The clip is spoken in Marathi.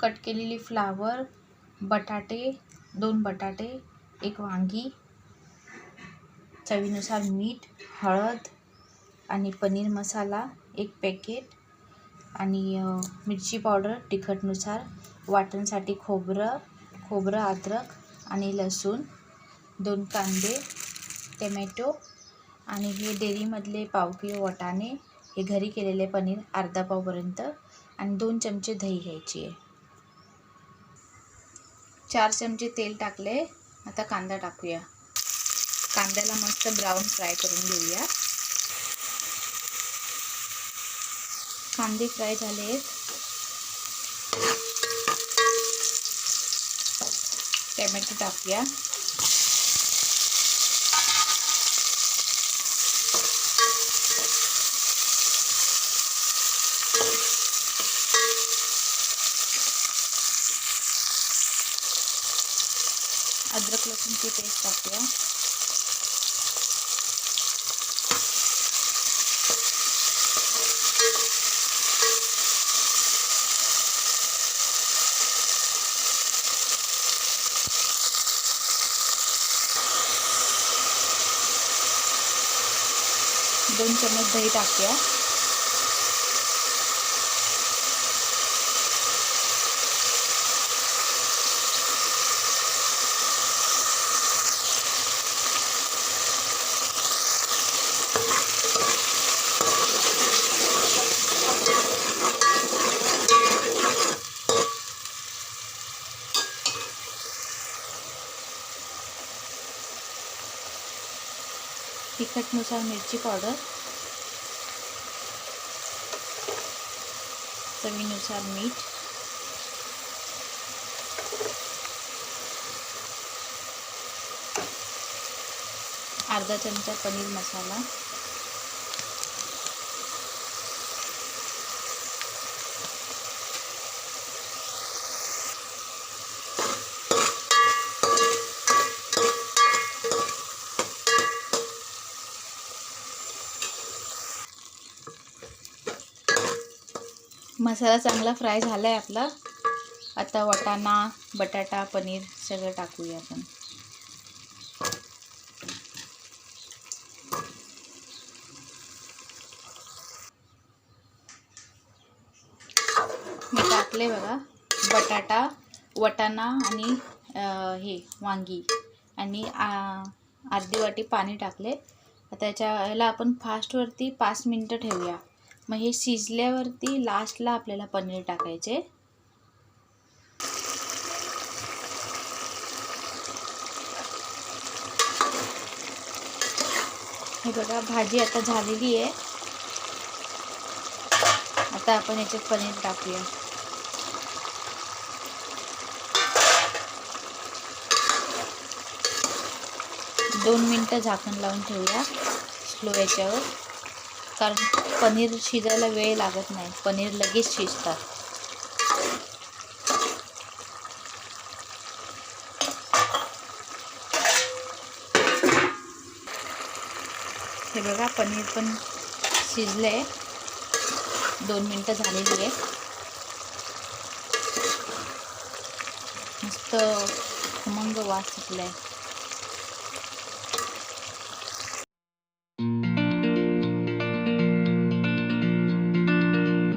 कट केलेली फ्लावर, बटाटे, 2 बटाटे, 1 वांगी, चवीनुसार मीठ, हळद आणि पनीर मसाला 1 पॅकेट आणि मिरची पावडर तिखटनुसार, वाटणसाठी खोबरं, अद्रक आणि लसूण, 2 कांदे, टमॅटो आणि हे डेअरीमधले पाव किलो वाटाणे, हे घरी केलेले पनीर अर्धा पावपर्यंत आणि 2 चमचे दही घ्यायची आहे. 4 चमचे तेल टाकले. आता कांदा टाकूया. कांद्याला मस्त ब्राऊन फ्राय करून घेऊया. कांदे फ्राय झाले. टमॅटो टाकूया. अद्रक लसूणची पेस्ट टाकूया. दोन चम्मच दही टाकूया. तिखटनुसार मिरची पावडर, चवीनुसार मीठ, अर्धा चमचा पनीर मसाला, मसाला चांगला फ्राय झाला आहे आपला. आता वाटाणा, बटाटा, पनीर सगळं टाकूया आपण. मी टाकले बघा बटाटा, वाटाणा आणि हे वांगी आणि अर्धी वाटी पाणी टाकले. आता याला आपण फास्टवरती 5 मिनटं ठेवूया. मग हे शिजल्यावरती लास्टला आपल्याला पनीर टाकायचे. हे बघा भाजी आता झालेली आहे. आता आपण याच्यात पनीर टाकूया. दोन मिनटं झाकण लावून ठेवूया स्लो याच्यावर, कारण पनीर शिजायला वेळ लागत नाही. पनीर लगेच शिजतात. हे बघा पनीर पण शिजले. 2 मिनटं झालेली आहे. मस्त खमंग वास सुटलाय.